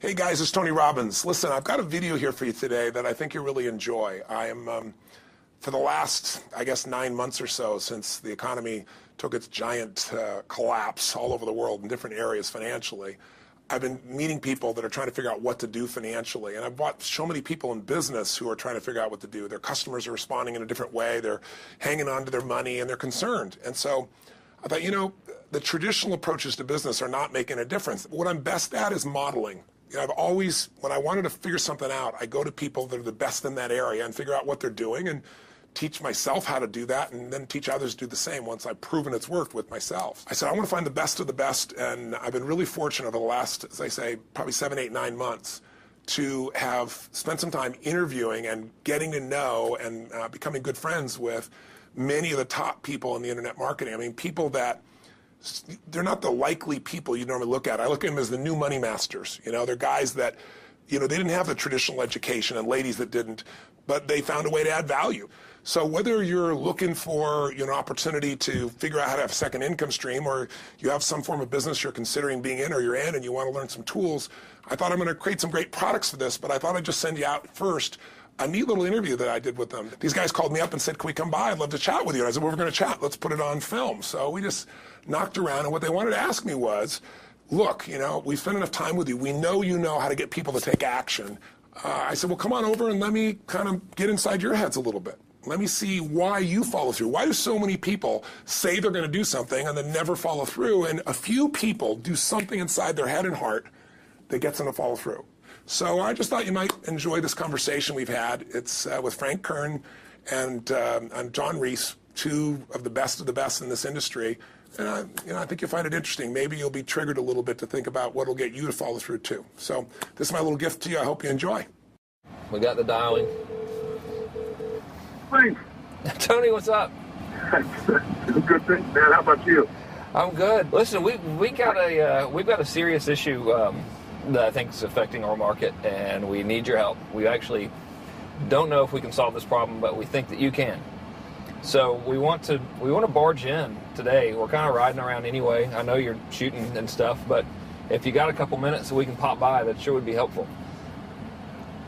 Hey guys, it's Tony Robbins. Listen, I've got a video here for you today that I think you'll really enjoy. I am, for the last, I guess, 9 months or so since the economy took its giant collapse all over the world in different areas financially, I've been meeting people that are trying to figure out what to do financially. And I've watched so many people in business who are trying to figure out what to do. Their customers are responding in a different way. They're hanging on to their money and they're concerned. And so I thought, you know, the traditional approaches to business are not making a difference. What I'm best at is modeling. You know, I've always, when I wanted to figure something out, I go to people that are the best in that area and figure out what they're doing and teach myself how to do that and then teach others to do the same once I've proven it's worked with myself. I said, I want to find the best of the best, and I've been really fortunate over the last, as I say, probably 7, 8, 9 months to have spent some time interviewing and getting to know and becoming good friends with many of the top people in the internet marketing. I mean, people that they're not the likely people you normally look at. I look at them as the new money masters. You know, they're guys that, you know, they didn't have the traditional education and ladies that didn't, but they found a way to add value. So whether you're looking for, you know, opportunity to figure out how to have a second income stream, or you have some form of business you're considering being in or you're in and you want to learn some tools, I thought I'm going to create some great products for this, but I thought I'd just send you out first a neat little interview that I did with them. These guys called me up and said, can we come by? I'd love to chat with you. And I said, well, we're going to chat. Let's put it on film. So we just knocked around, and what they wanted to ask me was, look, you know, we spent enough time with you. We know you know how to get people to take action. I said, well, come on over and let me kind of get inside your heads a little bit. Let me see why you follow through. Why do so many people say they're going to do something and then never follow through? And a few people do something inside their head and heart that gets them to follow through. So I just thought you might enjoy this conversation we've had. It's with Frank Kern and John Reese, two of the best in this industry. And I think you'll find it interesting. Maybe you'll be triggered a little bit to think about what will get you to follow through too. So this is my little gift to you. I hope you enjoy. We got the dialing. Thanks. Tony, what's up? Good thing, man. How about you? I'm good. Listen, we've got a serious issue that I think is affecting our market, and we need your help. We actually don't know if we can solve this problem, but we think that you can. So we want to barge in today. We're kind of riding around anyway. I know you're shooting and stuff, but if you got a couple minutes so we can pop by, that sure would be helpful.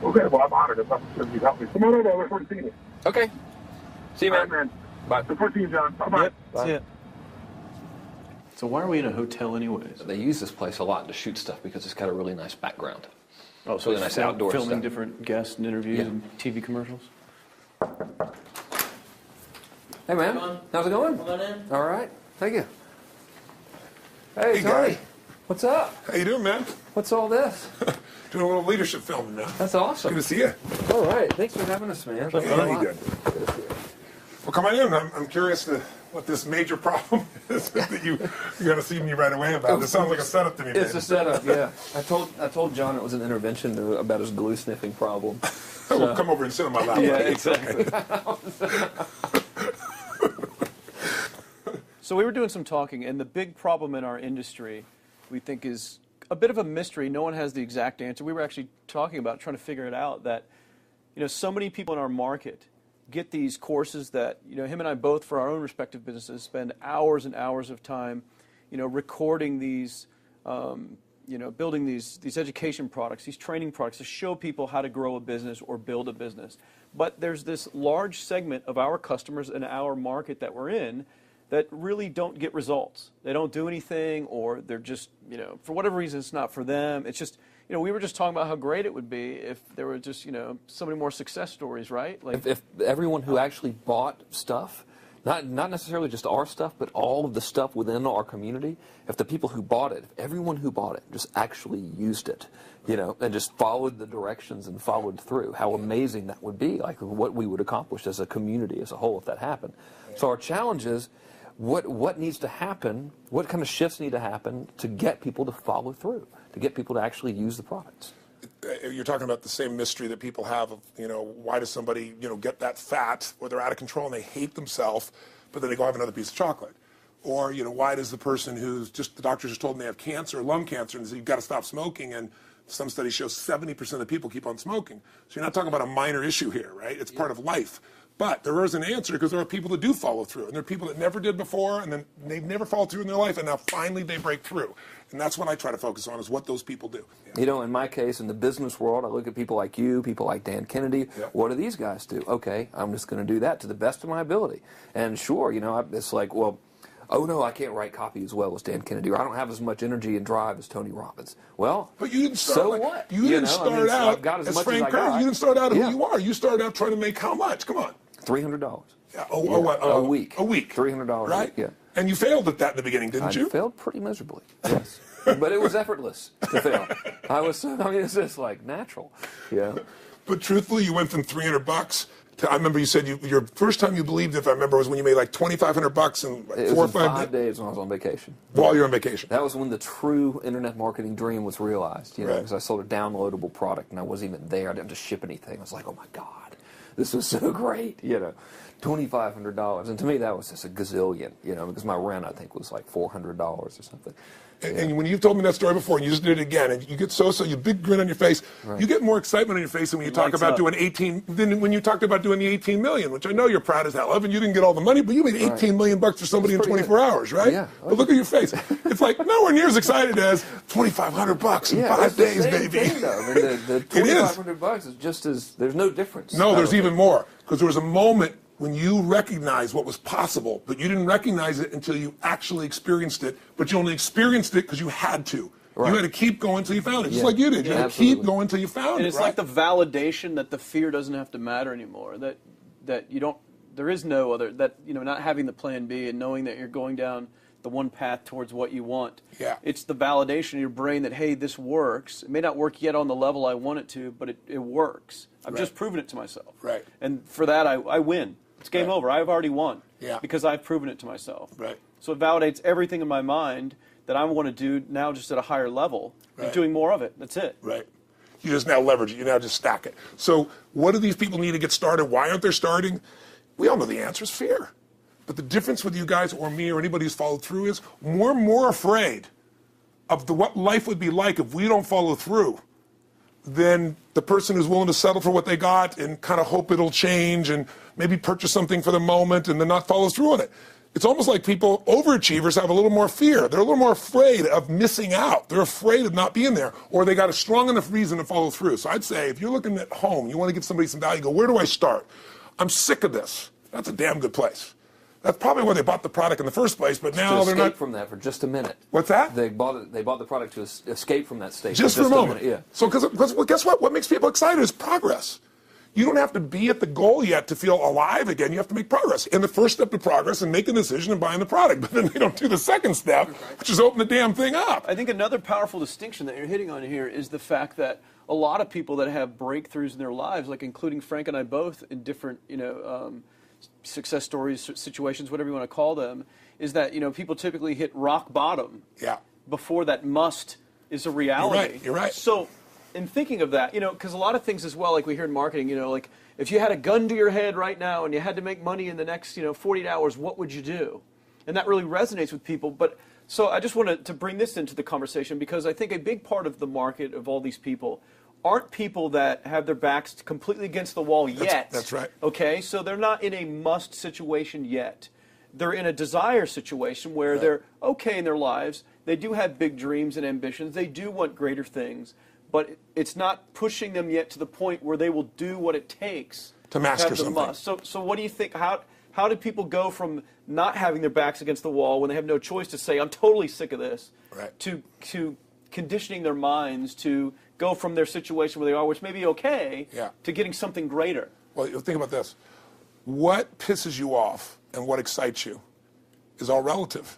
Okay, well, I'm honored if you help me. Come on over. I look forward to seeing you. Okay. See you, man. All right, man. Bye. Look forward to seeing you, John. Bye-bye. Yep, Bye. see ya. So why are we in a hotel anyways? They use this place a lot to shoot stuff because it's got a really nice background. Oh, so really it's nice outdoor filming stuff. different guests and interviews Yeah. and TV commercials? Hey, man. How's it going? Come on in. All right. Thank you. Hey, Hey, Tony. guy. What's up? How you doing, man? What's all this? Doing a little leadership filming now. That's awesome. Good to see you. All right. Thanks for having us, man. Yeah, you did. Well, come on in. I'm curious to what this major problem is that you're going to see me right away about. This sounds like a setup to me, It's man. a setup, yeah. I told John it was an intervention about his glue sniffing problem. Well, come over and sit on my lap. Yeah, buddy. exactly. So we were doing some talking, and the big problem in our industry, we think, is a bit of a mystery. No one has the exact answer. We were actually talking about trying to figure it out, that, you know, so many people in our market get these courses that, you know, him and I both, for our own respective businesses, spend hours and hours of time, you know, recording these, you know, building these education products, these training products to show people how to grow a business or build a business. But there's this large segment of our customers in our market that we're in that really don't get results. They don't do anything, or they're just, you know, for whatever reason, it's not for them. It's just, you know, we were just talking about how great it would be if there were just, you know, so many more success stories, right? Like, If everyone who actually bought stuff, not necessarily just our stuff, but all of the stuff within our community, if the people who bought it, if everyone who bought it just actually used it, you know, and just followed the directions and followed through, how amazing that would be, like what we would accomplish as a community as a whole if that happened. So our challenge is, what needs to happen, what kind of shifts need to happen to get people to follow through, to get people to actually use the products? You're talking about the same mystery that people have of, you know, why does somebody, you know, get that fat where they're out of control and they hate themselves, but then they go have another piece of chocolate? Or, you know, why does the person who's just, the doctors just told them they have cancer, lung cancer, and say you've got to stop smoking, and some studies show 70% of people keep on smoking. So you're not talking about a minor issue here, right? It's part of life. But there is an answer because there are people that do follow through, and there are people that never did before, and then they've never followed through in their life, and now finally they break through. And that's what I try to focus on, is what those people do. Yeah. You know, in my case, in the business world, I look at people like you, people like Dan Kennedy. Yeah. What do these guys do? Okay, I'm just going to do that to the best of my ability. And sure, you know, it's like, well, oh no, I can't write copy as well as Dan Kennedy, or I don't have as much energy and drive as Tony Robbins. Well, but you didn't start. So like, what? You didn't start out I've got as much Frank as I Kern. got. You didn't start out who Yeah. you are. You started out trying to make how much? Come on. $300. Yeah. Or what? A week. A week. $300 right? a week, yeah. And you failed at that in the beginning, didn't you? I failed pretty miserably, yes. But it was effortless to fail. I mean, it's just like natural, yeah. But truthfully, you went from $300 to, I remember you said your first time you believed, if I remember, was when you made like $2,500 in like It 4 or was 5 5 days when I was on vacation. While you're on vacation. That was when the true internet marketing dream was realized, you know, Right. because I sold a downloadable product and I wasn't even there. I didn't have to ship anything. I was like, oh my God, this was so great, you know. $2,500, and to me that was just a gazillion, you know, because my rent I think was like $400 or something. And when you've told me that story before, and you just did it again, and you get you big grin on your face. Right. You get more excitement on your face than when you talk Lights about up. doing 18. Than when you talked about doing the 18 million, which I know you're proud as hell of, and you didn't get all the money, but you made 18 million bucks for somebody in That's pretty 24 good. hours, right? Yeah. But look at your face. It's like nowhere near as excited as $2,500 in 5 it's the days, same baby. thing, though. I mean, the It is. $2,500 is just as there's no difference. No, I there's don't even think. more. Because there was a moment when you recognized what was possible, but you didn't recognize it until you actually experienced it, but you only experienced it because you had to. Right. You had to keep going until you found it, just Yeah. like you did. You Yeah, had to keep absolutely. going until you found And it, it's right? like the validation that the fear doesn't have to matter anymore. That you don't. There is no other. That, you know, not having the plan B and knowing that you're going down the one path towards what you want. Yeah. It's the validation in your brain that, hey, this works. It may not work yet on the level I want it to, but it works. I've Right. just proven it to myself. Right. And for that, I win. It's game Right. over. I've already won. Yeah. Because I've proven it to myself. Right. So it validates everything in my mind that I want to do now, just at a higher level, and Right. doing more of it. That's it. Right. You just now leverage it. You now just stack it. So what do these people need to get started? Why aren't they starting? We all know the answer is fear. But the difference with you guys or me or anybody who's followed through is we're more afraid of what life would be like if we don't follow through than the person who's willing to settle for what they got and kind of hope it'll change and maybe purchase something for the moment and then not follow through on it. It's almost like people, overachievers, have a little more fear. They're a little more afraid of missing out. They're afraid of not being there, or they got a strong enough reason to follow through. So I'd say if you're looking at home, you want to give somebody some value, go, where do I start? I'm sick of this. That's a damn good place. That's probably where they bought the product in the first place, but now To they're escape not. from that for just a minute. What's that? They bought it. They bought the product to escape from that state. Just for a moment. minute, yeah. So, because well, guess what? What makes people excited is progress. You don't have to be at the goal yet to feel alive again. You have to make progress. And the first step to progress is making a decision and buying the product. But then they don't do the second step, which is open the damn thing up. I think another powerful distinction that you're hitting on here is the fact that a lot of people that have breakthroughs in their lives, like including Frank and I both in different, success stories, situations, whatever you want to call them, is that, people typically hit rock bottom Yeah. before that must is a reality. You're right. So in thinking of that, because a lot of things as well, like we hear in marketing, like if you had a gun to your head right now and you had to make money in the next, 48 hours, what would you do? And that really resonates with people. But so I just wanted to bring this into the conversation because I think a big part of the market of all these people aren't people that have their backs completely against the wall yet. That's right. Okay, so they're not in a must situation yet. They're in a desire situation where they're okay in their lives. They do have big dreams and ambitions. They do want greater things. But it's not pushing them yet to the point where they will do what it takes To master have the something. must. So what do you think? How do people go from not having their backs against the wall when they have no choice to say, I'm totally sick of this, Right. to conditioning their minds to go from their situation where they are, which may be okay, to getting something greater? Well, think about this. What pisses you off and what excites you is all relative.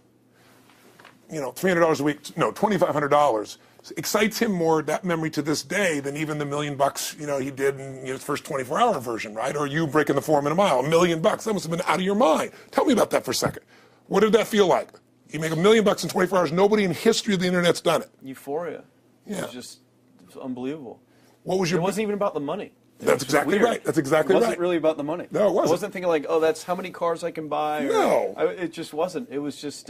$300 a week, no, $2,500 excites him more, that memory to this day, than even the $1 million, he did in his first 24-hour version, right? Or you breaking the 4-minute mile, $1 million. That must have been out of your mind. Tell me about that for a second. What did that feel like? You make $1 million in 24 hours. Nobody in history of the internet's done it. Euphoria. Yeah. It was unbelievable. What was your? It wasn't even about the money. That's exactly right. That's exactly right. It right. wasn't really about the money. No, it wasn't. I wasn't thinking like, oh, that's how many cars I can buy. No. It just wasn't. It was just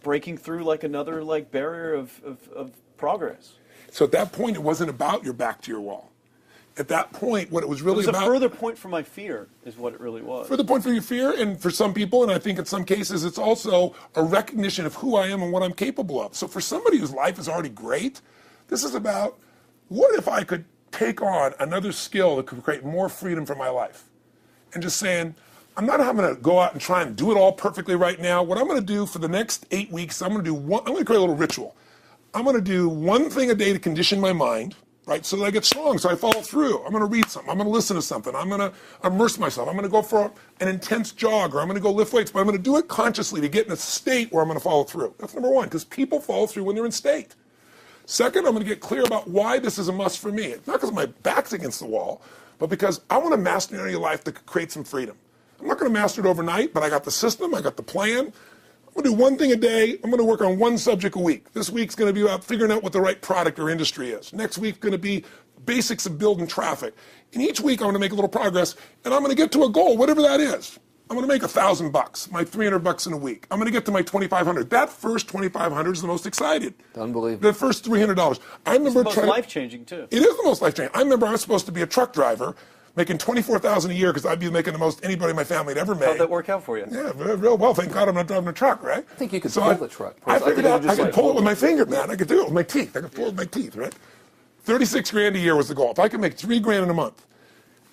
breaking through like another barrier of progress. So at that point, it wasn't about your back to your wall. At that point, what it was really It was about... a further point for my fear, is what it really was. Further point for your fear, and for some people, and I think in some cases, it's also a recognition of who I am and what I'm capable of. So for somebody whose life is already great, this is about, what if I could take on another skill that could create more freedom for my life? And just saying, I'm not going to go out and try and do it all perfectly right now. What I'm going to do for the next 8 weeks, I'm going to create a little ritual. I'm going to do one thing a day to condition my mind, right, so that I get strong, so I follow through. I'm going to read something. I'm going to listen to something. I'm going to immerse myself. I'm going to go for an intense jog, or I'm going to go lift weights, but I'm going to do it consciously to get in a state where I'm going to follow through. That's number one, because people follow through when they're in state. Second, I'm going to get clear about why this is a must for me. It's not because my back's against the wall, but because I want to master an area of life that could create some freedom. I'm not going to master it overnight, but I got the system, I got the plan. I'm going to do one thing a day. I'm going to work on one subject a week. This week's going to be about figuring out what the right product or industry is. Next week's going to be basics of building traffic. And each week I'm going to make a little progress, and I'm going to get to a goal, whatever that is. I'm going to make $1,000, my $300 in a week. I'm going to get to my $2,500. That first $2,500 is the most excited. Unbelievable. The first $300. I remember It's the most life-changing, too. It is the most life-changing. I remember I was supposed to be a truck driver, making $24,000 a year because I'd be making the most anybody in my family had ever made. How'd that work out for you? Yeah, real well. Thank God I'm not driving a truck, right? I think you could pull the truck. I figured out I could pull it with my finger, man. I could do it with my teeth. I could pull it with my teeth, right? 36 grand a year was the goal. If I could make 3 grand in a month.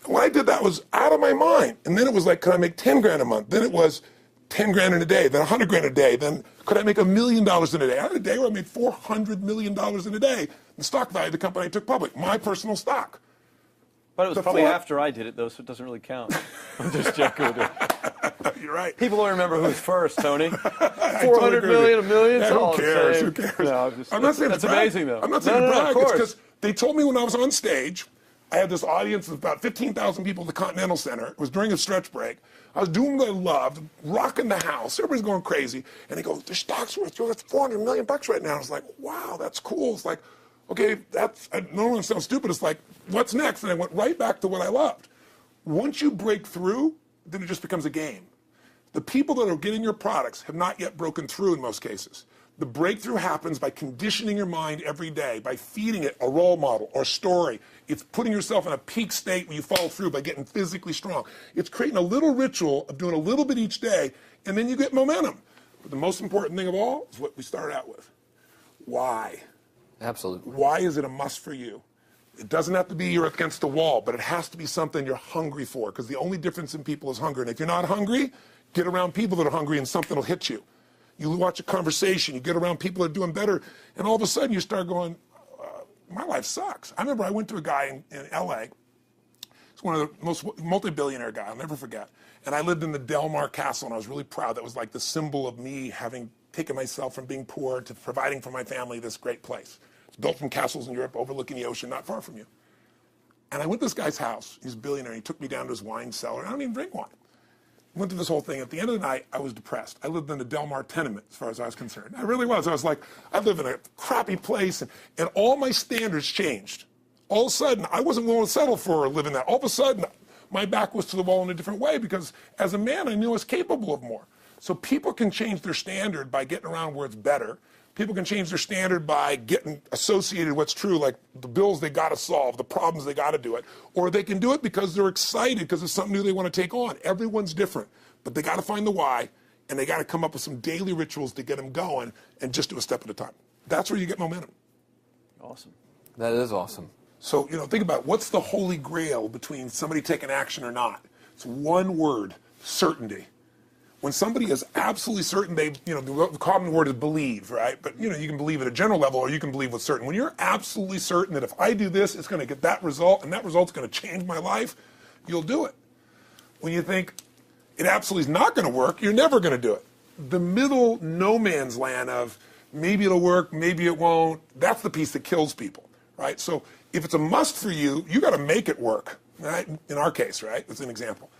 When I did that, I was out of my mind. And then it was like, could I make 10 grand a month? Then it was 10 grand in a day, then 100 grand a day. Then could I make $1 million in a day? I had a day where I made $400 million in a day. The stock value of the company I took public, my personal stock. But it was probably after I did it, though, so it doesn't really count. I'm just joking with you. You're right. People don't remember who's first, Tony. 400 million, a million, yeah, all who cares? the same. Who cares? No, I'm not saying that's to brag. amazing, though. I'm not saying to brag. of course. It's because they told me when I was on stage, I had this audience of about 15,000 people at the Continental Center. It was during a stretch break. I was doing what I loved, rocking the house. Everybody's going crazy. And they go, the stock's worth $400 million right now. I was like, wow, that's cool. It's like, okay, I don't want to sound stupid. It's like, what's next? And I went right back to what I loved. Once you break through, then it just becomes a game. The people that are getting your products have not yet broken through in most cases. The breakthrough happens by conditioning your mind every day, by feeding it a role model or story. It's putting yourself in a peak state where you follow through by getting physically strong. It's creating a little ritual of doing a little bit each day, and then you get momentum. But the most important thing of all is what we started out with. Why? Absolutely. Why is it a must for you? It doesn't have to be you're against the wall, but it has to be something you're hungry for, because the only difference in people is hunger. And if you're not hungry, get around people that are hungry and something will hit you. You watch a conversation, you get around people that are doing better, and all of a sudden you start going, my life sucks. I remember I went to a guy in LA. He's one of the most multi-billionaire guys, I'll never forget. And I lived in the Del Mar Castle, and I was really proud. That was like the symbol of me having taken myself from being poor to providing for my family this great place. It's built from castles in Europe overlooking the ocean, not far from you. And I went to this guy's house. He's a billionaire. He took me down to his wine cellar. I don't even drink wine. Went through this whole thing. At the end of the night, I was depressed. I lived in the Del Mar tenement, as far as I was concerned. I really was. I was like, I live in a crappy place, and all my standards changed. All of a sudden, I wasn't willing to settle for living that. All of a sudden, my back was to the wall in a different way, because as a man, I knew I was capable of more. So people can change their standard by getting around where it's better. People can change their standard by getting associated with what's true, like the bills they got to solve, the problems they got to do it. Or they can do it because they're excited because it's something new they want to take on. Everyone's different, but they got to find the why, and they got to come up with some daily rituals to get them going, and just do a step at a time. That's where you get momentum. Awesome. That is awesome. So, think about what's the holy grail between somebody taking action or not. It's one word: certainty. When somebody is absolutely certain, the common word is believe, right? But, you can believe at a general level, or you can believe with certain. When you're absolutely certain that if I do this, it's going to get that result, and that result's going to change my life, you'll do it. When you think it absolutely is not going to work, you're never going to do it. The middle no man's land of maybe it'll work, maybe it won't, that's the piece that kills people, right? So if it's a must for you, you got to make it work, right? In our case, right? That's an example.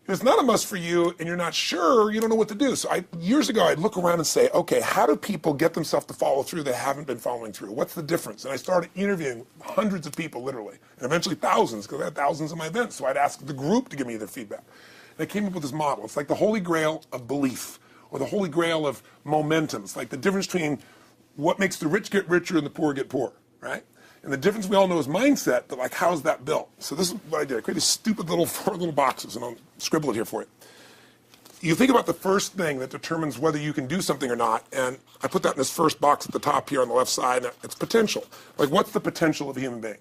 If it's not a must for you and you're not sure, you don't know what to do. So years ago, I'd look around and say, okay, how do people get themselves to follow through that haven't been following through? What's the difference? And I started interviewing hundreds of people, literally, and eventually thousands, because I had thousands of my events. So I'd ask the group to give me their feedback. And I came up with this model. It's like the holy grail of belief, or the holy grail of momentum. It's like the difference between what makes the rich get richer and the poor get poor, right? And the difference we all know is mindset, but like, how's that built? So this is what I did. I created these stupid little 4 little boxes, and I'll scribble it here for you. You think about the first thing that determines whether you can do something or not, and I put that in this first box at the top here on the left side, and it's potential. Like, what's the potential of a human being?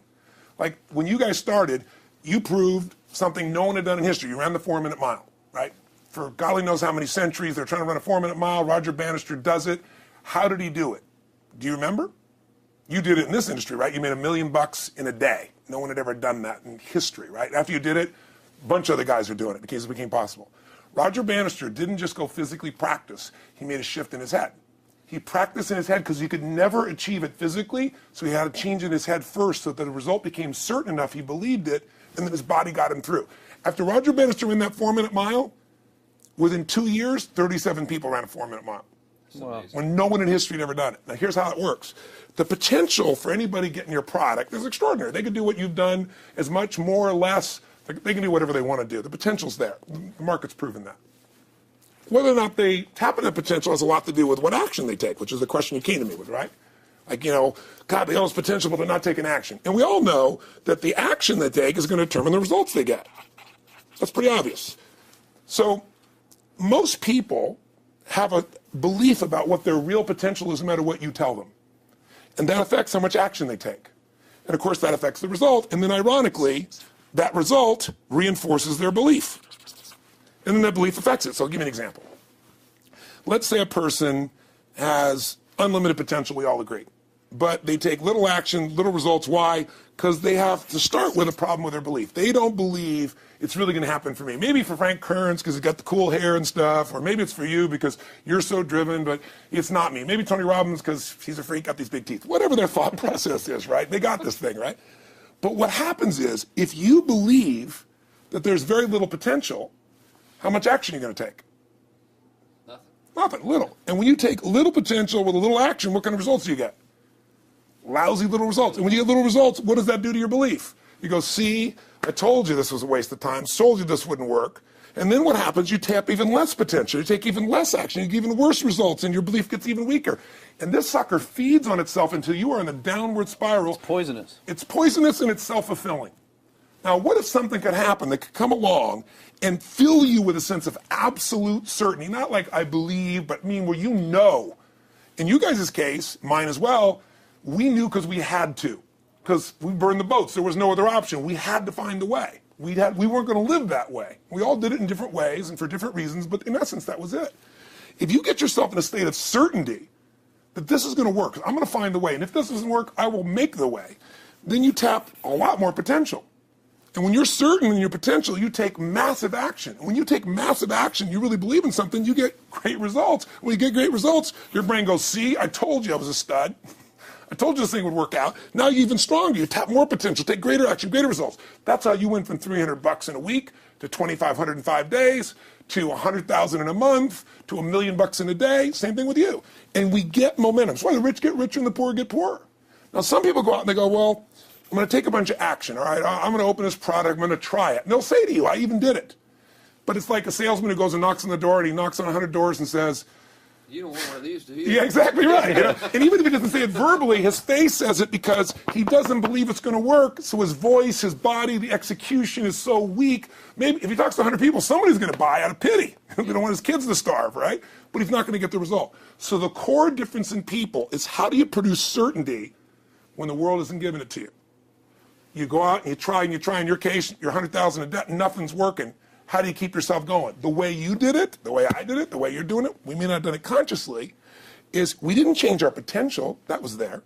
Like, when you guys started, you proved something no one had done in history. You ran the 4-minute mile, right? For golly knows how many centuries, they're trying to run a 4-minute mile. Roger Bannister does it. How did he do it? Do you remember? You did it in this industry, right? You made $1 million in a day. No one had ever done that in history, right? After you did it, a bunch of other guys are doing it because it became possible. Roger Bannister didn't just go physically practice. He made a shift in his head. He practiced in his head because he could never achieve it physically, so he had to change in his head first so that the result became certain enough he believed it, and then his body got him through. After Roger Bannister ran that 4-minute mile, within 2 years, 37 people ran a 4-minute mile. Wow. When no one in history had ever done it. Now, here's how it works. The potential for anybody getting your product is extraordinary. They can do what you've done as much, more or less. They can do whatever they want to do. The potential's there. The market's proven that. Whether or not they tap into potential has a lot to do with what action they take, which is the question you came to me with, right? Like, you know, God, they all have potential, but they're not taking action. And we all know that the action they take is going to determine the results they get. That's pretty obvious. So most people have a belief about what their real potential is no matter what you tell them. And that affects how much action they take. And of course, that affects the result. And then ironically, that result reinforces their belief. And then that belief affects it. So I'll give you an example. Let's say a person has unlimited potential, we all agree. But they take little action, little results. Why? Because they have to start with a problem with their belief. They don't believe it's really going to happen for me. Maybe for Frank Kern's because he's got the cool hair and stuff, or maybe it's for you because you're so driven, but it's not me. Maybe Tony Robbins because he's a freak, got these big teeth. Whatever their thought process is, right? They got this thing, right? But what happens is, if you believe that there's very little potential, how much action are you going to take? Nothing, little. And when you take little potential with a little action, what kind of results do you get? Lousy little results. And when you get little results, what does that do to your belief? You go, see, I told you this was a waste of time, told you this wouldn't work. And then what happens? You tap even less potential. You take even less action. You get even worse results, and your belief gets even weaker. And this sucker feeds on itself until you are in a downward spiral. It's poisonous. It's poisonous and it's self-fulfilling. Now, what if something could happen that could come along and fill you with a sense of absolute certainty? Not like I believe, but mean where you know. In you guys' case, mine as well, we knew because we had to. Because we burned the boats. There was no other option. We had to find a way. We weren't going to live that way. We all did it in different ways and for different reasons, but in essence, that was it. If you get yourself in a state of certainty that this is going to work, I'm going to find the way, and if this doesn't work, I will make the way, then you tap a lot more potential. And when you're certain in your potential, you take massive action. When you take massive action, you really believe in something, you get great results. When you get great results, your brain goes, see, I told you I was a stud. I told you this thing would work out. Now you're even stronger. You tap more potential, take greater action, greater results. That's how you went from $300 in a week to $2,500 in 5 days to $100,000 in a month to $1 million in a day. Same thing with you. And we get momentum. That's why the rich get richer and the poor get poorer. Now some people go out and they go, well, I'm going to take a bunch of action. All right, I'm going to open this product. I'm going to try it. And they'll say to you, I even did it. But it's like a salesman who goes and knocks on the door, and he knocks on 100 doors and says, you don't want one of these, do you? yeah, exactly right. You know? And even if he doesn't say it verbally, his face says it because he doesn't believe it's going to work. So his voice, his body, the execution is so weak. Maybe if he talks to 100 people, somebody's going to buy out of pity. They don't want his kids to starve, right? But he's not going to get the result. So the core difference in people is how do you produce certainty when the world isn't giving it to you? You go out and you try. In your case, you're 100,000 in debt, and nothing's working. How do you keep yourself going? The way you did it, the way I did it, the way you're doing it, we may not have done it consciously, is we didn't change our potential. That was there.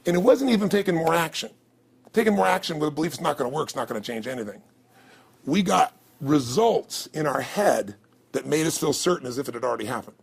And it wasn't even taking more action. Taking more action with a belief it's not going to work, it's not going to change anything. We got results in our head that made us feel certain as if it had already happened.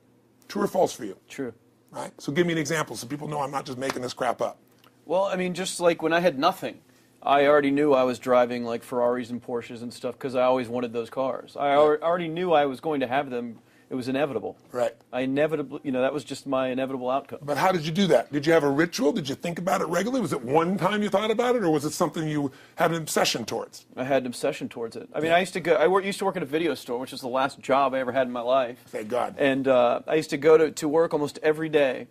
True or false for you? True. Right? So give me an example so people know I'm not just making this crap up. Well, I mean, just like when I had nothing, I already knew I was driving like Ferraris and Porsches and stuff because I always wanted those cars. I already knew I was going to have them. It was inevitable. Right. I inevitably, that was just my inevitable outcome. But how did you do that? Did you have a ritual? Did you think about it regularly? Was it one time you thought about it, or was it something you had an obsession towards? I had an obsession towards it. I mean, I used to work at a video store, which was the last job I ever had in my life. Thank God. And I used to go to work almost every day.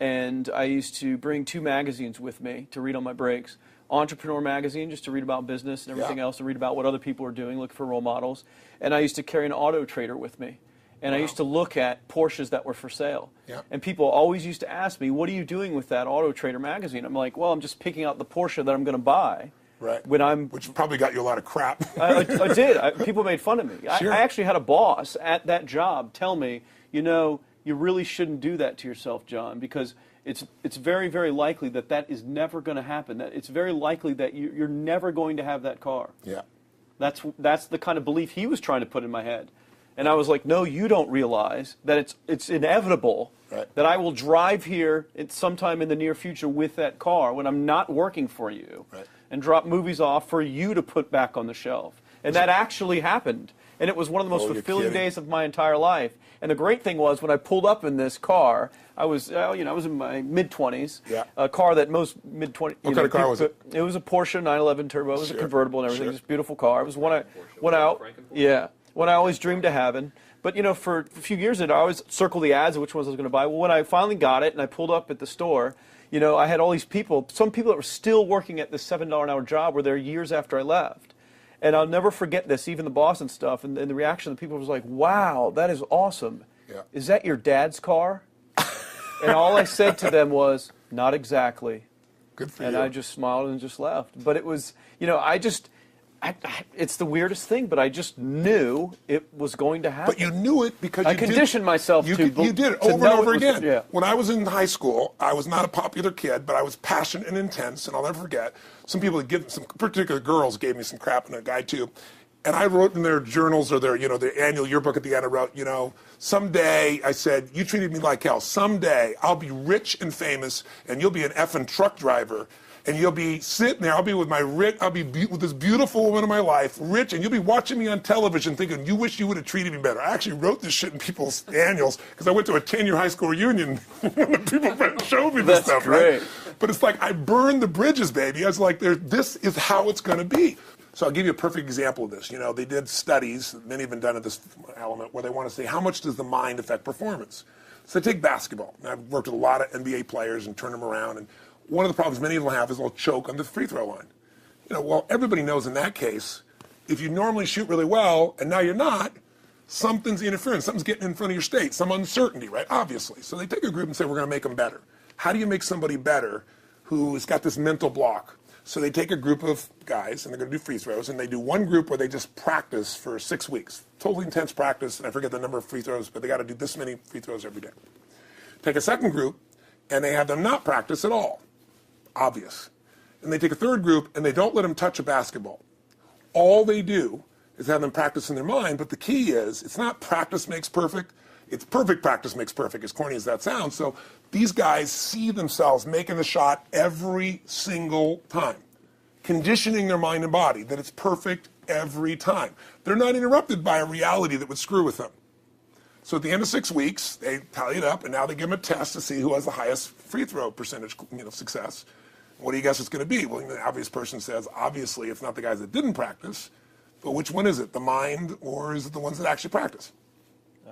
and I used to bring 2 magazines with me to read on my breaks. Entrepreneur magazine, just to read about business and everything else, and read about what other people are doing, look for role models. And I used to carry an Auto Trader with me. And I used to look at Porsches that were for sale. And people always used to ask me, what are you doing with that Auto Trader magazine? I'm like, well, I'm just picking out the Porsche that I'm going to buy. Which probably got you a lot of crap. I did. People made fun of me. I actually had a boss at that job tell me, you know, you really shouldn't do that to yourself, John, because it's very, very likely that that is never going to happen. That it's very likely that you're never going to have that car. That's the kind of belief he was trying to put in my head. And I was like, no, you don't realize that it's inevitable that I will drive here sometime in the near future with that car when I'm not working for you and drop movies off for you to put back on the shelf. And that actually happened. And it was one of the most fulfilling days of my entire life. And the great thing was, when I pulled up in this car, I was in my mid-20s, a car that most mid-20s... What kind of car was it? It was a Porsche 911 Turbo. It was a convertible and everything. It was a beautiful car. It was one I always dreamed of having. But, you know, for a few years, I always circled the ads of which ones I was going to buy. Well, when I finally got it and I pulled up at the store, you know, I had all these people, some people that were still working at this $7 an hour job were there years after I left. And I'll never forget this, even the boss and stuff, and the reaction of the people was like, wow, that is awesome. Is that your dad's car? And all I said to them was, not exactly. Good for you. And I just smiled and just left. But it was, you know, it's the weirdest thing, but I just knew it was going to happen. But you knew it because I conditioned myself to you did it over and over again. When I was in high school, I was not a popular kid, but I was passionate and intense, and I'll never forget. Some particular girls gave me some crap, and a guy too. And I wrote in their journals or their annual yearbook at the end, I wrote, you know, someday, I said, you treated me like hell. Someday I'll be rich and famous, and you'll be an effing truck driver. And you'll be sitting there, I'll be with this beautiful woman of my life, rich, and you'll be watching me on television thinking, you wish you would have treated me better. I actually wrote this shit in people's annuals because I went to a 10-year high school reunion when people showed me this stuff, great. Right? But it's like, I burned the bridges, baby. I was like, this is how it's going to be. So I'll give you a perfect example of this. You know, they did studies, many have been done at this element, where they want to say, how much does the mind affect performance? So take basketball. And I've worked with a lot of NBA players and turned them around, and one of the problems many of them have is they'll choke on the free throw line. You know, well, everybody knows in that case, if you normally shoot really well and now you're not, something's interfering, something's getting in front of your state, some uncertainty, right? Obviously. So they take a group and say, we're going to make them better. How do you make somebody better who's got this mental block? So they take a group of guys and they're going to do free throws, and they do one group where they just practice for 6 weeks. Totally intense practice, and I forget the number of free throws, but they got to do this many free throws every day. Take a second group, and they have them not practice at all. Obvious. And they take a third group and they don't let them touch a basketball. All they do is have them practice in their mind, but the key is it's not practice makes perfect, it's perfect practice makes perfect, as corny as that sounds. So these guys see themselves making the shot every single time, conditioning their mind and body that it's perfect every time. They're not interrupted by a reality that would screw with them. So at the end of 6 weeks, they tally it up, and now they give them a test to see who has the highest free throw percentage, success. What do you guess it's going to be? Well, the obvious person says, obviously, it's not the guys that didn't practice, but which one is it, the mind, or is it the ones that actually practice?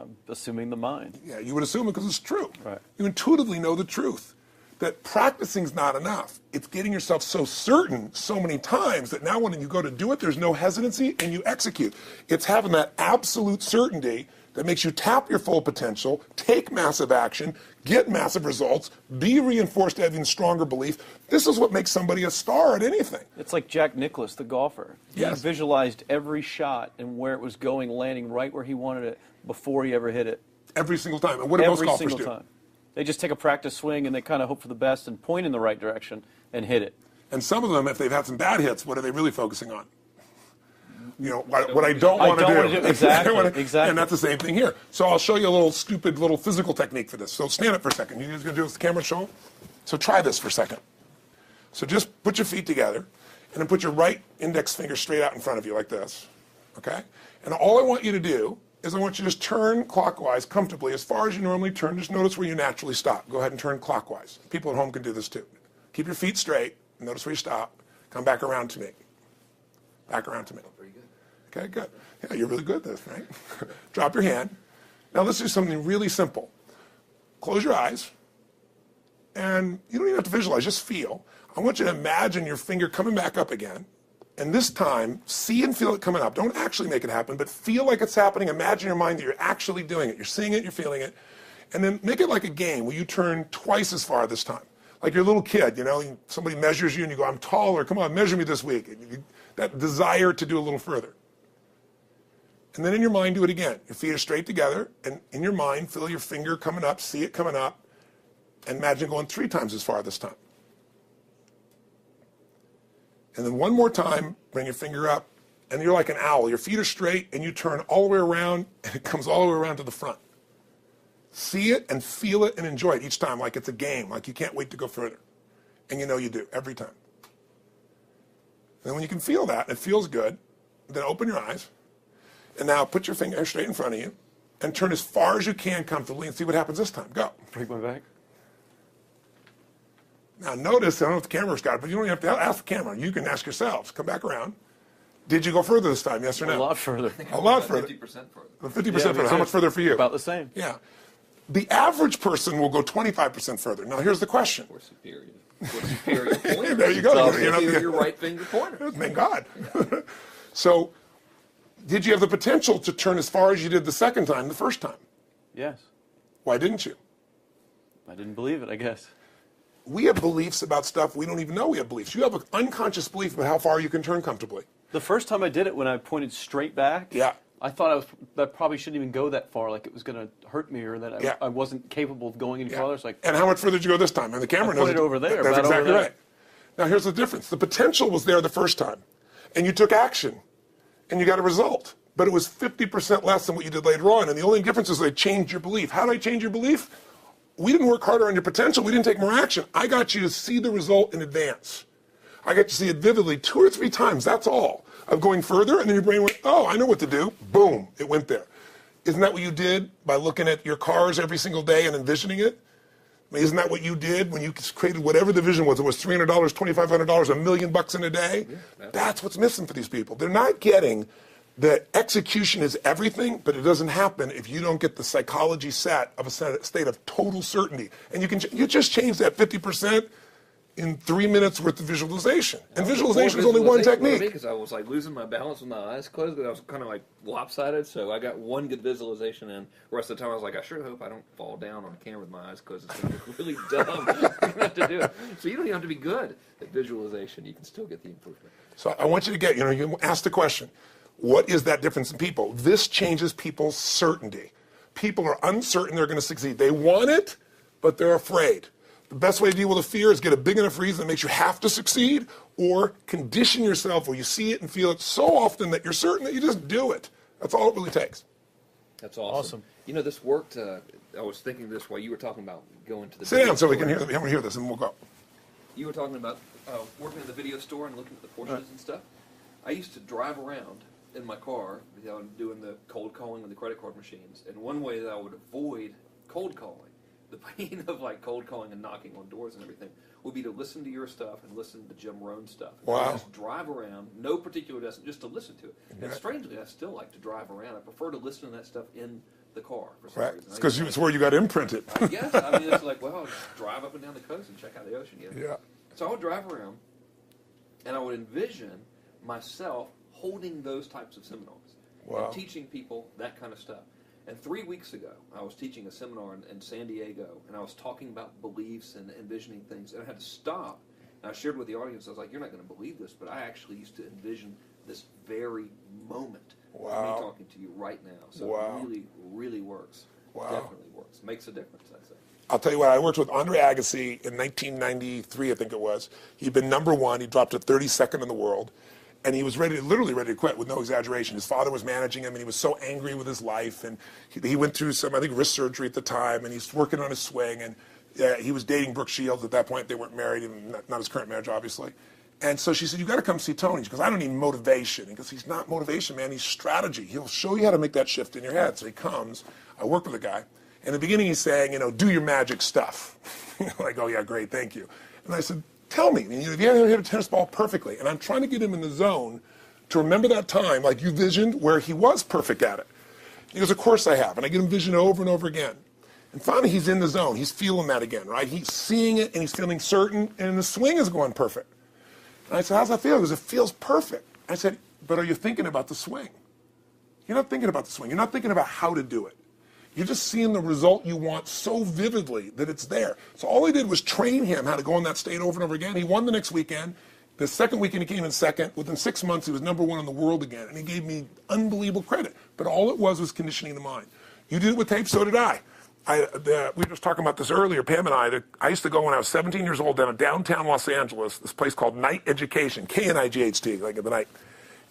I'm assuming the mind. Yeah, you would assume it because it's true. Right. You intuitively know the truth, that practicing's not enough. It's getting yourself so certain so many times that now when you go to do it, there's no hesitancy, and you execute. It's having that absolute certainty that makes you tap your full potential, take massive action, get massive results, be reinforced having stronger belief. This is what makes somebody a star at anything. It's like Jack Nicklaus, the golfer. He visualized every shot and where it was going, landing right where he wanted it before he ever hit it. Every single time. And what do most golfers do? Every single time. They just take a practice swing and they kind of hope for the best and point in the right direction and hit it. And some of them, if they've had some bad hits, what are they really focusing on? You know, what I don't want to do. Exactly. And that's the same thing here. So I'll show you a little stupid little physical technique for this. So stand up for a second. You guys going to do this with the camera show them? So try this for a second. So just put your feet together, and then put your right index finger straight out in front of you like this. Okay? And all I want you to do is I want you to just turn clockwise comfortably as far as you normally turn. Just notice where you naturally stop. Go ahead and turn clockwise. People at home can do this too. Keep your feet straight. Notice where you stop. Come back around to me. Back around to me. Okay, good. Yeah, you're really good at this, right? Drop your hand. Now let's do something really simple. Close your eyes And you don't even have to visualize, just feel. I want you to imagine your finger coming back up again. And this time, see and feel it coming up. Don't actually make it happen, but feel like it's happening. Imagine in your mind that you're actually doing it. You're seeing it, you're feeling it. And then make it like a game where you turn twice as far this time. Like you're a little kid, you know, somebody measures you and you go, I'm taller, come on, measure me this week. And that desire to do a little further. And then in your mind, do it again. Your feet are straight together, and in your mind, feel your finger coming up, see it coming up, and imagine going 3 times as far this time. And then one more time, bring your finger up, and you're like an owl. Your feet are straight, and you turn all the way around, and it comes all the way around to the front. See it and feel it and enjoy it each time like it's a game, like you can't wait to go further. And you know you do, every time. And when you can feel that, it feels good, then open your eyes, and now put your finger straight in front of you, and turn as far as you can comfortably and see what happens this time. Go. Break my back. Now notice, I don't know if the camera's got it, but you don't even have to ask the camera. You can ask yourselves. Come back around. Did you go further this time, yes or no? A lot further. A lot further. 50% further. 50% Yeah, further. How much further for you? About the same. Yeah. The average person will go 25% further. Now here's the question. Or superior. Or superior pointer. There you go. It's also your right finger pointer. Thank God. So, did you have the potential to turn as far as you did the second time, the first time? Yes. Why didn't you? I didn't believe it, I guess. We have beliefs about stuff we don't even know we have beliefs. You have an unconscious belief about how far you can turn comfortably. The first time I did it, when I pointed straight back, Yeah. I thought I probably shouldn't even go that far, like it was going to hurt me, or that Yeah. I wasn't capable of going any farther. It's like, And how much further did you go this time? And the camera knows pointed it. over there, That's about over exactly there. right. Now here's the difference. The potential was there the first time, and you took action, and you got a result. But it was 50% less than what you did later on, and the only difference is they changed your belief. How did I change your belief? We didn't work harder on your potential. We didn't take more action. I got you to see the result in advance. I got you to see it vividly 2 or 3 times. That's all. Of going further, and then your brain went, oh, I know what to do. Boom, it went there. Isn't that what you did by looking at your cars every single day and envisioning it? I mean, isn't that what you did when you created whatever the vision was? It was $300, $2,500, $1 million in a day? Yeah, that's what's missing for these people. They're not getting that execution is everything, but it doesn't happen if you don't get the psychology set of a state of total certainty. And you just change that 50% in 3 minutes worth of visualization. And visualization is only one technique. Because I was like losing my balance with my eyes closed, because I was kind of like lopsided. So I got one good visualization in. The rest of the time I was like, I sure hope I don't fall down on camera with my eyes closed. It's going to look really dumb. I'm going to do it. So you don't even have to be good at visualization. You can still get the improvement. So I want you to get, you ask the question, what is that difference in people? This changes people's certainty. People are uncertain they're going to succeed. They want it, but they're afraid. The best way to deal with a fear is get a big enough reason that makes you have to succeed, or condition yourself where you see it and feel it so often that you're certain that you just do it. That's all it really takes. That's awesome. You know, this worked. I was thinking of this while you were talking about going to the Sit down so we can hear this, and we'll go. You were talking about working in the video store and looking at the Porsches and stuff. I used to drive around in my car, doing the cold calling with the credit card machines. And one way that I would avoid cold calling, the pain of like cold calling and knocking on doors and everything, would be to listen to your stuff and listen to Jim Rohn's stuff. Wow. Just drive around, no particular destination, just to listen to it. And strangely, I still like to drive around. I prefer to listen to that stuff in the car for some reason. It's because it's where you got imprinted. I guess. I mean, it's like, well, I'll just drive up and down the coast and check out the ocean. Yeah. So I would drive around, and I would envision myself holding those types of seminars and teaching people that kind of stuff. And 3 weeks ago, I was teaching a seminar in San Diego, and I was talking about beliefs and envisioning things, and I had to stop. And I shared with the audience, I was like, you're not going to believe this, but I actually used to envision this very moment of me talking to you right now. So it really, really works. Definitely works. Makes a difference, I'd say. I'll tell you what, I worked with Andre Agassi in 1993, I think it was. He'd been #1. He dropped to 32nd in the world. And he was literally ready to quit with no exaggeration. His father was managing him, and he was so angry with his life. And he went through some, I think, wrist surgery at the time, and he's working on his swing. And he was dating Brooke Shields at that point. They weren't married, and not his current marriage, obviously. And so she said, you got to come see Tony. She goes, I don't need motivation. He goes, he's not motivation, man. He's strategy. He'll show you how to make that shift in your head. So he comes. I work with the guy. In the beginning, he's saying, do your magic stuff. Like, oh, yeah, great, thank you. And I said, tell me, if you ever hit a tennis ball perfectly, and I'm trying to get him in the zone to remember that time, like you visioned, where he was perfect at it. He goes, of course I have. And I get him vision over and over again. And finally, he's in the zone. He's feeling that again, right? He's seeing it, and he's feeling certain, and the swing is going perfect. And I said, how's that feel? He goes, it feels perfect. I said, but are you thinking about the swing? You're not thinking about the swing. You're not thinking about how to do it. You're just seeing the result you want so vividly that it's there. So all I did was train him how to go in that state over and over again. He won the next weekend. The second weekend, he came in second. Within 6 months, he was #1 in the world again, and he gave me unbelievable credit. But all it was conditioning the mind. You did it with tape, so did I. We were just talking about this earlier, Pam and I used to go when I was 17 years old down in downtown Los Angeles, this place called Night Education, K-N-I-G-H-T, like in the night.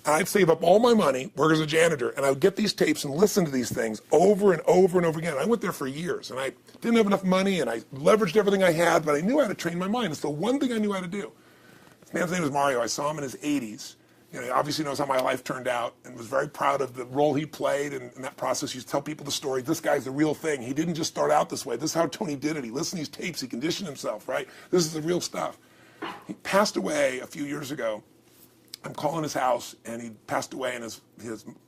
And I'd save up all my money, work as a janitor, and I would get these tapes and listen to these things over and over and over again. I went there for years, and I didn't have enough money, and I leveraged everything I had, but I knew how to train my mind. It's the one thing I knew how to do. This man's name was Mario. I saw him in his 80s. You know, he obviously knows how my life turned out and was very proud of the role he played in that process. He used to tell people the story. This guy's the real thing. He didn't just start out this way. This is how Tony did it. He listened to these tapes. He conditioned himself, right? This is the real stuff. He passed away a few years ago. I'm calling his house, and he passed away, and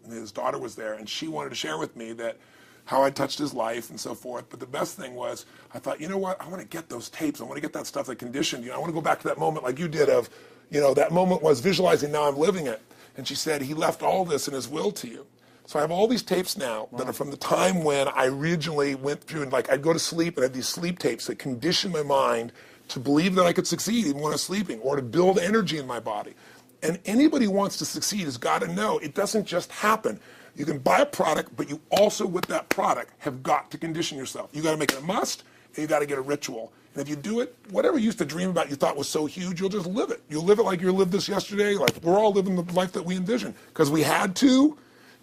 his daughter was there, and she wanted to share with me that how I touched his life and so forth. But the best thing was, I thought, you know what? I want to get those tapes. I want to get that stuff that conditioned you. I want to go back to that moment like you did of, you know, that moment was visualizing, now I'm living it. And she said, he left all this in his will to you. So I have all these tapes now that are from the time when I originally went through, and like I'd go to sleep and I had these sleep tapes that conditioned my mind to believe that I could succeed even when I was sleeping, or to build energy in my body. And anybody who wants to succeed has got to know it doesn't just happen. You can buy a product, but you also, with that product, have got to condition yourself. You got to make it a must, and you got to get a ritual. And if you do it, whatever you used to dream about you thought was so huge, you'll just live it. You'll live it like you lived this yesterday. Like we're all living the life that we envision because we had to,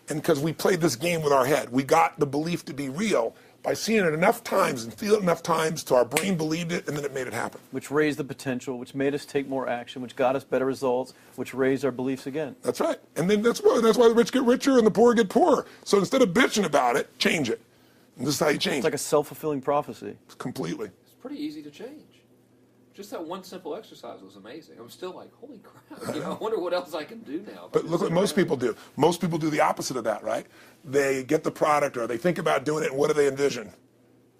and because we played this game with our head. We got the belief to be real by seeing it enough times and feel it enough times till our brain believed it, and then it made it happen. Which raised the potential, which made us take more action, which got us better results, which raised our beliefs again. That's right. And then that's why the rich get richer and the poor get poorer. So instead of bitching about it, change it. And this is how you change it. It's like a self-fulfilling prophecy. Completely. It's pretty easy to change. Just that one simple exercise was amazing. I'm still like, holy crap, you know, I wonder what else I can do now. But look what most people do. Most people do the opposite of that, right? They get the product or they think about doing it, and what do they envision?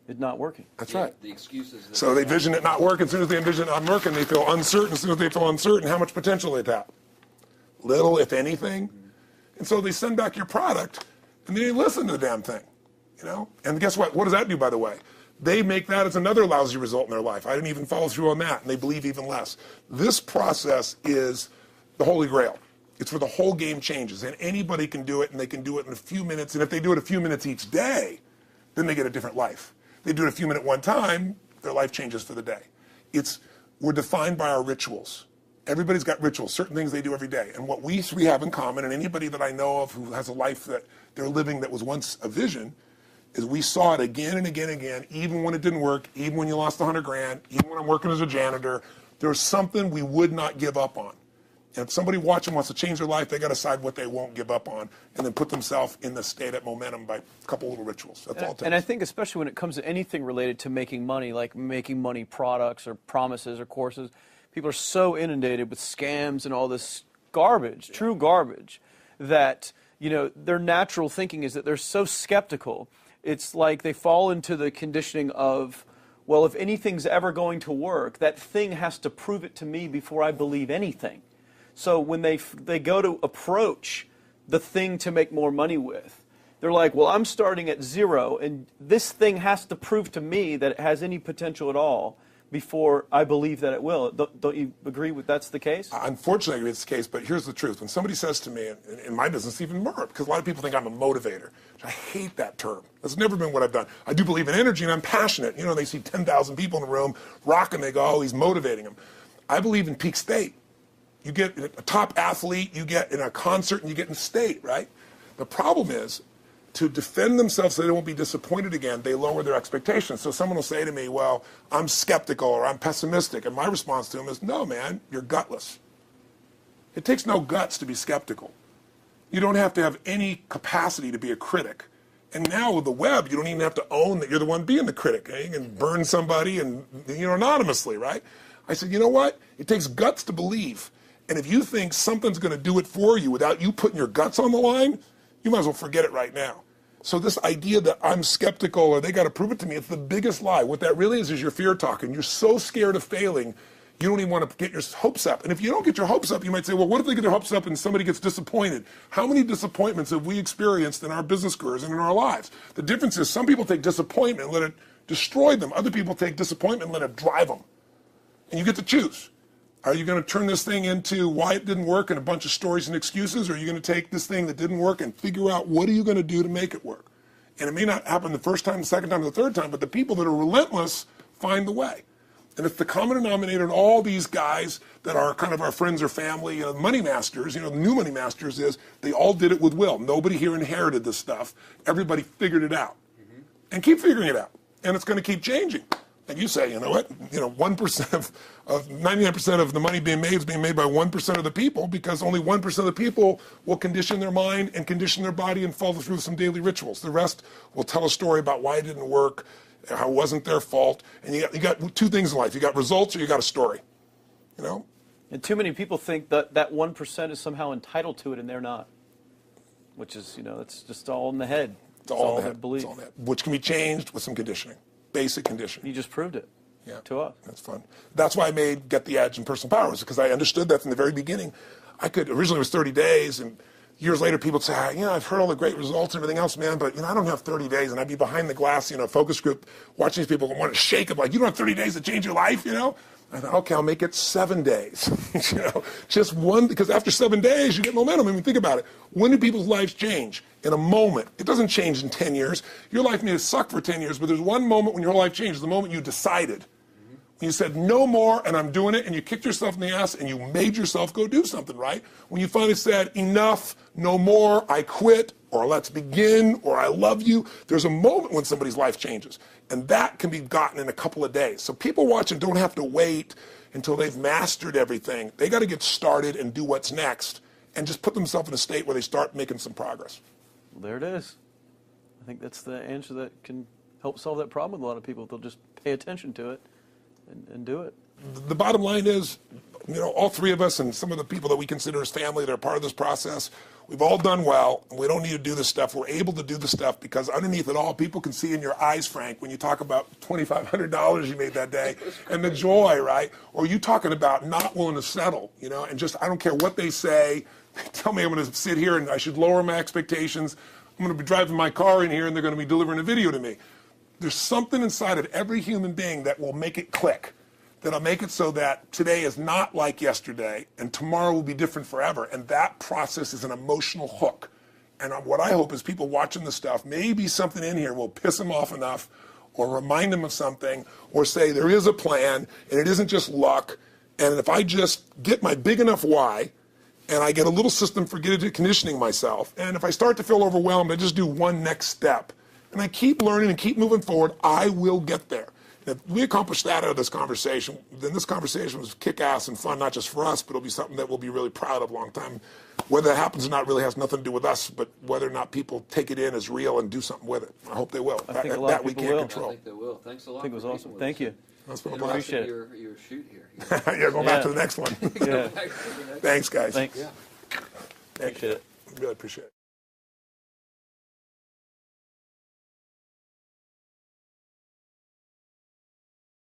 It not working. That's right. The excuses. So they envision it not working. As soon as they envision it not working, they feel uncertain. As soon as they feel uncertain, how much potential they tap? Little, if anything. And so they send back your product, and they didn't listen to the damn thing, you know? And guess what? What does that do, by the way? They make that as another lousy result in their life. I didn't even follow through on that, and they believe even less. This process is the Holy Grail. It's where the whole game changes, and anybody can do it, and they can do it in a few minutes. And if they do it a few minutes each day, then they get a different life. They do it a few minutes one time, their life changes for the day. We're defined by our rituals. Everybody's got rituals, certain things they do every day. And what we three have in common, and anybody that I know of who has a life that they're living that was once a vision, is we saw it again and again and again, even when it didn't work, even when you lost 100 grand, even when I'm working as a janitor, there's something we would not give up on. And if somebody watching wants to change their life, they got to decide what they won't give up on and then put themselves in the state of momentum by a couple little rituals. That's all it takes. And I think especially when it comes to anything related to making money, like making money products or promises or courses, people are so inundated with scams and all this garbage, true garbage, that, you know, their natural thinking is that they're so skeptical. It's like they fall into the conditioning of, well, if anything's ever going to work, that thing has to prove it to me before I believe anything. So when they go to approach the thing to make more money with, they're like, well, I'm starting at zero, and this thing has to prove to me that it has any potential at all before I believe that it will. Don't you agree with that's the case? Unfortunately, I agree it's the case, but here's the truth. When somebody says to me, in my business even more, because a lot of people think I'm a motivator. I hate that term. That's never been what I've done. I do believe in energy, and I'm passionate. You know, they see 10,000 people in the room rocking, they go, oh, he's motivating them. I believe in peak state. You get a top athlete, you get in a concert, and you get in state, right? The problem is, to defend themselves so they won't be disappointed again, they lower their expectations. So someone will say to me, well, I'm skeptical or I'm pessimistic. And my response to them is, no, man, you're gutless. It takes no guts to be skeptical. You don't have to have any capacity to be a critic. And now with the web, you don't even have to own that you're the one being the critic. You can burn somebody and, you know, anonymously, right? I said, you know what? It takes guts to believe. And if you think something's going to do it for you without you putting your guts on the line, you might as well forget it right now. So this idea that I'm skeptical or they got to prove it to me, it's the biggest lie. What that really is your fear talking. You're so scared of failing, you don't even want to get your hopes up. And if you don't get your hopes up, you might say, well, what if they get their hopes up and somebody gets disappointed? How many disappointments have we experienced in our business careers and in our lives? The difference is some people take disappointment and let it destroy them. Other people take disappointment and let it drive them. And you get to choose. Are you going to turn this thing into why it didn't work and a bunch of stories and excuses? Or are you going to take this thing that didn't work and figure out what are you going to do to make it work? And it may not happen the first time, the second time, the third time, but the people that are relentless find the way. And it's the common denominator in all these guys that are kind of our friends or family, money masters, the new money masters is they all did it with will. Nobody here inherited this stuff. Everybody figured it out. And keep figuring it out. And it's going to keep changing. And you say, you know what, 1% of 99% of the money being made is being made by 1% of the people because only 1% of the people will condition their mind and condition their body and follow through some daily rituals. The rest will tell a story about why it didn't work, how it wasn't their fault. And you got two things in life. You got results or you got a story, And too many people think that that 1% is somehow entitled to it and they're not, which is, it's just all in the head. It's all in the their head. belief. It's all in the head, which can be changed with some conditioning, basic conditioning. You just proved it to us. That's fun. That's why I made Get the Edge and Personal Power, because I understood that from the very beginning. Originally it was 30 days, and years later people say, I've heard all the great results and everything else, man, but I don't have 30 days, and I'd be behind the glass, focus group, watching these people want to shake them, like, you don't have 30 days to change your life, I thought, okay, I'll make it 7 days, just one, because after 7 days you get momentum. I mean, think about it. When do people's lives change? In a moment. It doesn't change in 10 years. Your life may have sucked for 10 years, but there's one moment when your whole life changed, the moment you decided. When you said, no more, and I'm doing it, and you kicked yourself in the ass, and you made yourself go do something, right? When you finally said, enough, no more, I quit, or let's begin, or I love you, there's a moment when somebody's life changes. And that can be gotten in a couple of days. So people watching don't have to wait until they've mastered everything. They got to get started and do what's next, and just put themselves in a state where they start making some progress. Well, there it is. I think that's the answer that can help solve that problem with a lot of people. If they'll just pay attention to it and do it. The bottom line is, all three of us and some of the people that we consider as family that are part of this process, we've all done well, and we don't need to do this stuff. We're able to do the stuff because underneath it all, people can see in your eyes, Frank, when you talk about $2,500 you made that day and the joy, right? Or you talking about not willing to settle, and just, I don't care what they say. Tell me I'm going to sit here and I should lower my expectations. I'm going to be driving my car in here and they're going to be delivering a video to me. There's something inside of every human being that will make it click, that'll make it so that today is not like yesterday and tomorrow will be different forever. And that process is an emotional hook. And what I hope is people watching this stuff, maybe something in here will piss them off enough or remind them of something or say there is a plan and it isn't just luck. And if I just get my big enough why, and I get a little system for conditioning myself, and if I start to feel overwhelmed, I just do one next step. And I keep learning and keep moving forward, I will get there. And if we accomplish that out of this conversation, then this conversation was kick-ass and fun, not just for us, but it'll be something that we'll be really proud of a long time. Whether that happens or not really has nothing to do with us, but whether or not people take it in as real and do something with it. I hope they will. I think a lot of people will. I think they will. Thanks a lot. I think it was awesome. Thank you. That's been a I blast. Appreciate it. Your shoot here. Yeah, going back to the next one. Yeah. Thanks, guys. Thanks. Yeah. Thank you. Appreciate it. Really appreciate it.